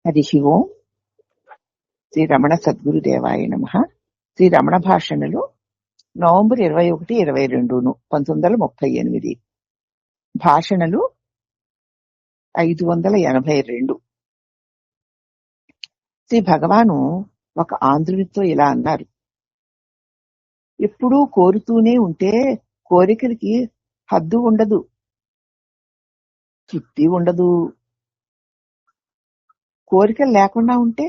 హరి ఓం. శ్రీ రమణ సద్గురుదేవాయ నమః. శ్రీ రమణ భాషణలు నవంబర్ 21, 22, 1938. భాషణలు 582. శ్రీ భగవాను ఒక ఆంధ్రునితో ఇలా అన్నారు: ఎప్పుడూ కోరుతూనే ఉంటే కోరికలకి హద్దు ఉండదు, తృప్తి ఉండదు. కోరికలు లేకుండా ఉంటే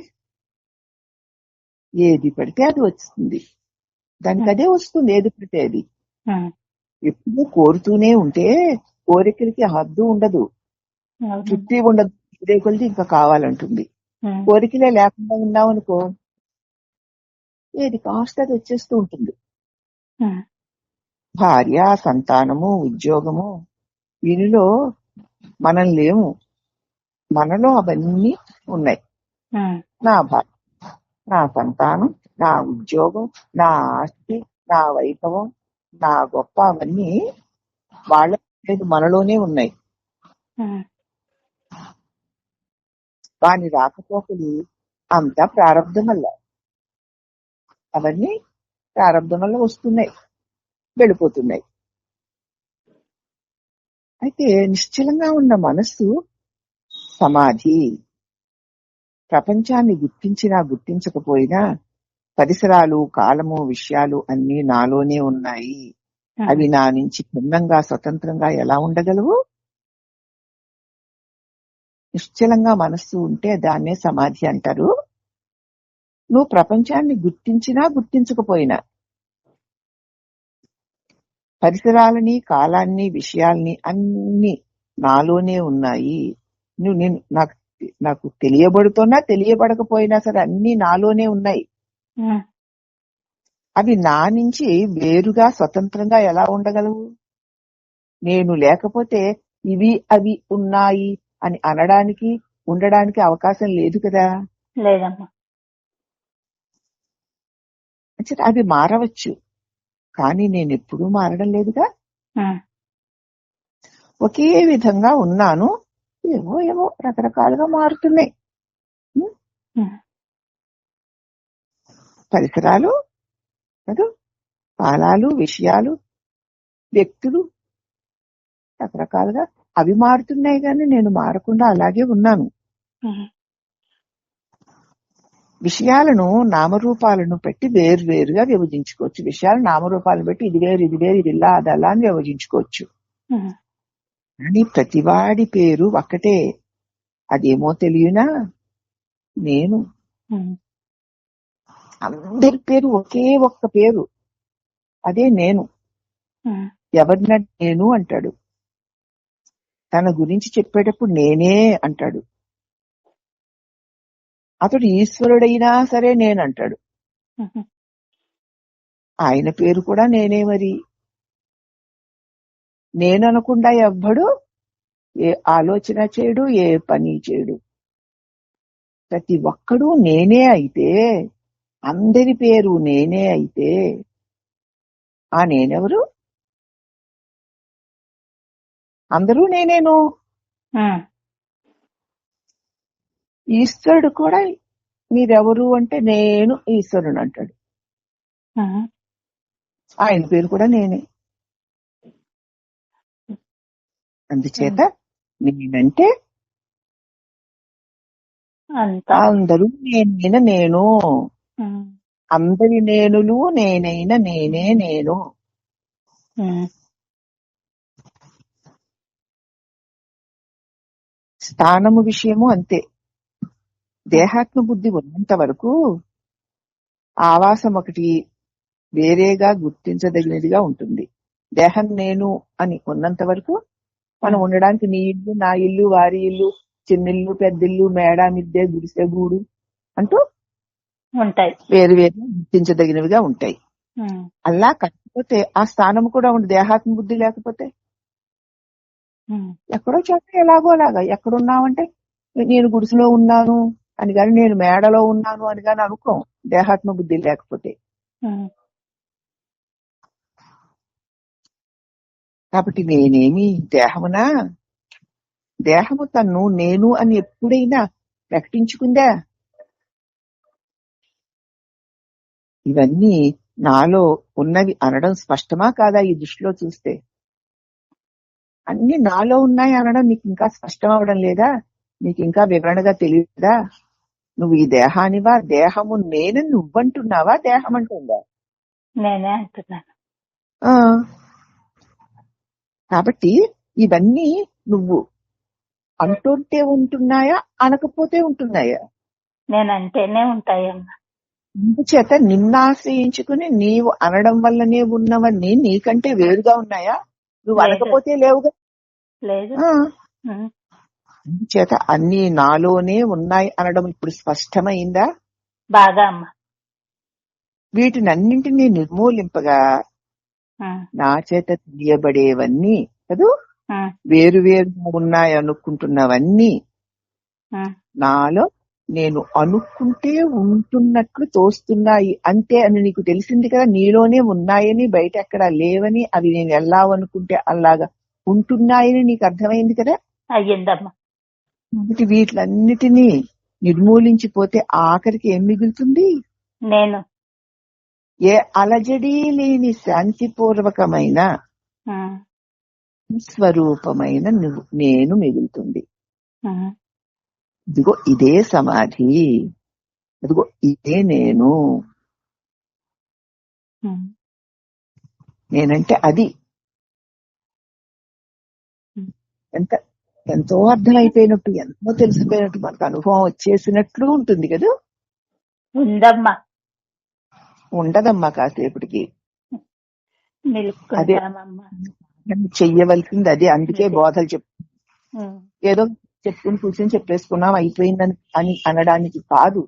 ఏది పడితే అది వస్తుంది, దానికి అదే వస్తుంది, ఏది పడితే అది. ఎప్పుడూ కోరుతూనే ఉంటే కోరికలకి హద్దు ఉండదు, తృప్తి ఉండదు, ఇదే కొలిది ఇంకా కావాలంటుంది. కోరికలే లేకుండా ఉన్నామనుకో ఏది కాస్త అది వచ్చేస్తూ ఉంటుంది. భార్య, సంతానము, ఉద్యోగము, దీనిలో మనం లేము, మనలో అవన్నీ ఉన్నాయి. నా భార్య, నా సంతానం, నా ఉద్యోగం, నా ఆస్తి, నా వైభవం, నా గొప్ప, అవన్నీ వాళ్ళ లేదు, మనలోనే ఉన్నాయి. వాని రాకపోకలు అంతా ప్రారంభం వల్ల, అవన్నీ ప్రారంభం వల్ల వస్తున్నాయి, వెళ్ళిపోతున్నాయి. అయితే నిశ్చలంగా ఉన్న మనస్సు సమాధి. ప్రపంచాన్ని గుర్తించినా గుర్తించకపోయినా పరిసరాలు, కాలము, విషయాలు అన్నీ నాలోనే ఉన్నాయి. అవి నా నుంచి భిన్నంగా, స్వతంత్రంగా ఎలా ఉండగలవు? నిశ్చలంగా మనస్సు ఉంటే దాన్నే సమాధి అంటారు. నువ్వు ప్రపంచాన్ని గుర్తించినా గుర్తించకపోయినా పరిసరాలని, కాలాన్ని, విషయాల్ని అన్ని నాలోనే ఉన్నాయి. నువ్వు నేను నాకు తెలియబడుతున్నా తెలియబడకపోయినా సరే అన్ని నాలోనే ఉన్నాయి. అవి నా నుంచి వేరుగా, స్వతంత్రంగా ఎలా ఉండగలవు? నేను లేకపోతే ఇవి అవి ఉన్నాయి అని అనడానికి, ఉండడానికి అవకాశం లేదు కదా. లేదమ్మా. అవి మారవచ్చు, కానీ నేను ఎప్పుడూ మారడం లేదుగా. ఒకే విధంగా ఉన్నాను, ఏమో ఏమో రకరకాలుగా మారుతున్నాయి. పరిసరాలు కదా, కాలాలు, విషయాలు, వ్యక్తులు రకరకాలుగా అవి మారుతున్నాయి, కానీ నేను మారకుండా అలాగే ఉన్నాను. విషయాలను, నామరూపాలను పెట్టి వేరువేరుగా విభజించుకోవచ్చు. విషయాలు నామరూపాలను పెట్టి ఇది వేరు, ఇది వేరు, ఇది ఇలా, అది అలా అని విభజించుకోవచ్చు. కానీ ప్రతివాడి పేరు ఒక్కటే. అదేమో తెలియనా? నేను. అందరి పేరు ఒకే ఒక్క పేరు, అదే నేను. ఎవరిన నేను అంటాడు. తన గురించి చెప్పేటప్పుడు నేనే అంటాడు. అతడు ఈశ్వరుడైనా సరే నేనంటాడు. ఆయన పేరు కూడా నేనే. మరి నేను అనకుండా ఎవ్వడు ఏ ఆలోచన చేయడు, ఏ పని చేయడు. ప్రతి ఒక్కడూ నేనే అయితే, అందరి పేరు నేనే అయితే ఆ నేనెవరు? అందరూ నేనేను. ఈశ్వరుడు కూడా మీరెవరు అంటే నేను ఈశ్వరుని అంటాడు. ఆయన పేరు కూడా నేనే. అందుచేత నేనంటే అందరూ నేనైన నేను, అందరి నేనులు నేనైన నేనే నేను. స్థానము విషయము అంతే. దేహాత్మ బుద్ధి ఉన్నంత వరకు ఆవాసం ఒకటి వేరేగా గుర్తించదగినదిగా ఉంటుంది. దేహం నేను అని ఉన్నంత వరకు మనం ఉండడానికి నీ ఇల్లు, నా ఇల్లు, వారి ఇల్లు, చిన్నిల్లు, పెద్దిల్లు, మేడ, మిద్దె, గుడిసె, గూడు అంటూ ఉంటాయి, వేరు వేరు గుర్తించదగినవిగా ఉంటాయి. అలా కాకపోతే ఆ స్థానం కూడా ఉంది. దేహాత్మ బుద్ధి లేకపోతే ఎక్కడో చోట ఎలాగో అలాగా ఎక్కడున్నామంటే నేను గుడిసెలో ఉన్నాను అని కానీ, నేను మేడలో ఉన్నాను అని కానీ అనుకోం, దేహాత్మ బుద్ధి లేకపోతే. కాబట్టి నేనేమి దేహమునా? దేహము తన్ను నేను అని ఎప్పుడైనా ప్రకటించుకుందా? ఇవన్నీ నాలో ఉన్నవి అనడం స్పష్టమా కాదా? ఈ దృష్టిలో చూస్తే అన్ని నాలో ఉన్నాయి అనడం నీకు ఇంకా స్పష్టం అవడం లేదా? నీకు ఇంకా వివరణగా తెలియదా? నువ్వు ఈ దేహానివా? దేహము నేను నువ్వంటున్నావా? దేహం అంటుందా? నేనే అంటున్నాను. కాబట్టి ఇవన్నీ నువ్వు అంటుంటే ఉంటున్నాయా, అనకపోతే ఉంటున్నాయా? నేనంటేనే ఉంటాయమ్మా. అందుచేత నిన్నాశ్రయించుకుని నీవు అనడం వల్లనే ఉన్నవన్నీ నీకంటే వేరుగా ఉన్నాయా? నువ్వు అనకపోతే లేవుగా. లేదు. అందుచేత అన్ని నాలోనే ఉన్నాయి అనడం ఇప్పుడు స్పష్టమైందా? బాగా అమ్మా. వీటినన్నింటినీ నిర్మూలింపగా నా చేత తెలియబడేవన్నీ కదూ, వేరు వేరుగా ఉన్నాయి అనుకుంటున్నవన్నీ నాలో నేను అనుకుంటే ఉంటున్నట్లు తోస్తున్నాయి అంతే అని నీకు తెలిసింది కదా. నీలోనే ఉన్నాయని, బయట ఎక్కడా లేవని, అవి నేను ఎలా అనుకుంటే అలాగా ఉంటున్నాయని నీకు అర్థమైంది కదా. అయ్యిందమ్మా. కాబట్టి వీటిలన్నిటినీ నిర్మూలించిపోతే ఆఖరికి ఏం మిగులుతుంది? నేను. ఏ అలజడి లేని శాంతిపూర్వకమైన స్వరూపమైన నేను మిగులుతుంది. ఇదిగో ఇదే సమాధి, అదిగో ఇదే నేను. నేనంటే అది ఎంతో అర్థమైపోయినట్టు, ఎంతో తెలిసిపోయినట్టు, మనకు అనుభవం వచ్చేసినట్లు ఉంటుంది కదా. ఉందమ్మా. ఉండదమ్మా కాసేపటికి. అదే చెయ్యవలసింది అదే. అందుకే బోధలు ఏదో చెప్పుకుని కూర్చొని చెప్పేసుకున్నాం అయిపోయిందని అని అనడానికి కాదు.